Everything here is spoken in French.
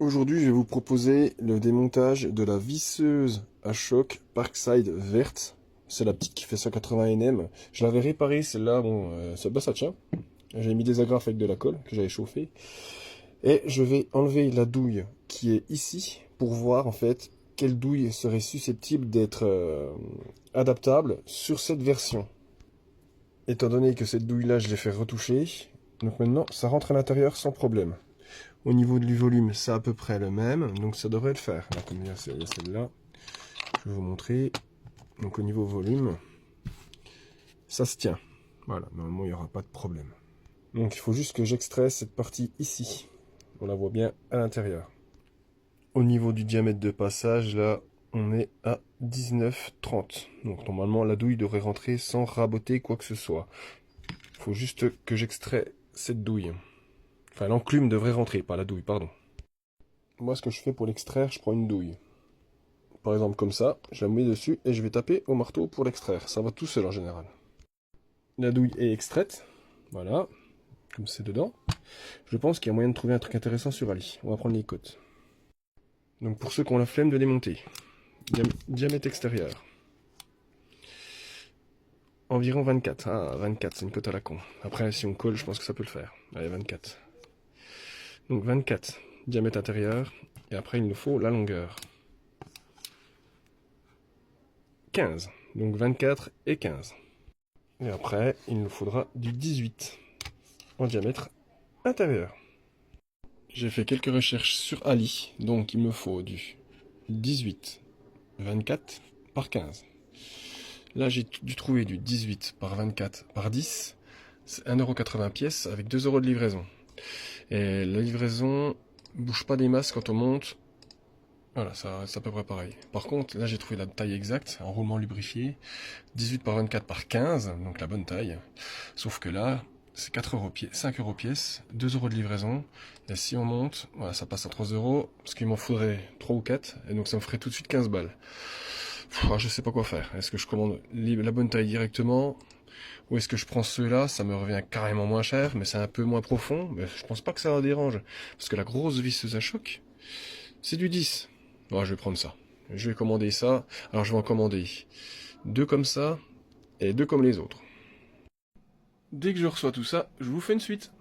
Aujourd'hui, je vais vous proposer le démontage de la visseuse à choc Parkside verte. C'est la petite qui fait 180 Nm. Je l'avais réparée, celle-là, bon, ça tient. J'ai mis des agrafes avec de la colle que j'avais chauffée. Et je vais enlever la douille qui est ici pour voir en fait quelle douille serait susceptible d'être adaptable sur cette version. Étant donné que cette douille-là, je l'ai fait retoucher, donc maintenant, ça rentre à l'intérieur sans problème. Au niveau du volume, c'est à peu près le même, donc ça devrait le faire. Là, comme il y a celle-là, je vais vous montrer. Donc au niveau volume, ça se tient. Voilà, normalement il n'y aura pas de problème. Donc il faut juste que j'extrais cette partie ici. On la voit bien à l'intérieur. Au niveau du diamètre de passage, là, on est à 19,30. Donc normalement la douille devrait rentrer sans raboter quoi que ce soit. Il faut juste que j'extrais cette douille. Enfin, l'enclume devrait rentrer, pas la douille, pardon. Moi, ce que je fais pour l'extraire, je prends une douille. Par exemple, comme ça, je la mets dessus et je vais taper au marteau pour l'extraire. Ça va tout seul en général. La douille est extraite. Voilà. Comme c'est dedans. Je pense qu'il y a moyen de trouver un truc intéressant sur Ali. On va prendre les côtes. Donc, pour ceux qui ont la flemme de démonter, diamètre extérieur. Environ 24. Ah, 24, c'est une cote à la con. Après, si on colle, je pense que ça peut le faire. Allez, 24. Donc 24, diamètre intérieur, et après il nous faut la longueur. 15, donc 24 et 15. Et après, il nous faudra du 18 en diamètre intérieur. J'ai fait quelques recherches sur Ali, donc il me faut du 18, 24 par 15. Là, j'ai dû trouver du 18 par 24 par 10, c'est 1,80€ pièce avec 2€ de livraison. Et la livraison bouge pas des masses quand on monte. Voilà, ça c'est à peu près pareil. Par contre, là j'ai trouvé la taille exacte, en roulement lubrifié, 18 par 24 par 15, donc la bonne taille. Sauf que là, c'est 5€ pièce, 2€ de livraison. Et si on monte, voilà, ça passe à 3€, parce qu'il m'en faudrait 3 ou 4, et donc ça me ferait tout de suite 15 balles. Je sais pas quoi faire. Est-ce que je commande la bonne taille directement, ou est-ce que je prends ceux-là, ça me revient carrément moins cher, mais c'est un peu moins profond. Mais je pense pas que ça dérange, parce que la grosse visseuse à choc, c'est du 10. Ouais, je vais prendre ça. Je vais commander ça. Alors je vais en commander 2 comme ça, et 2 comme les autres. Dès que je reçois tout ça, je vous fais une suite.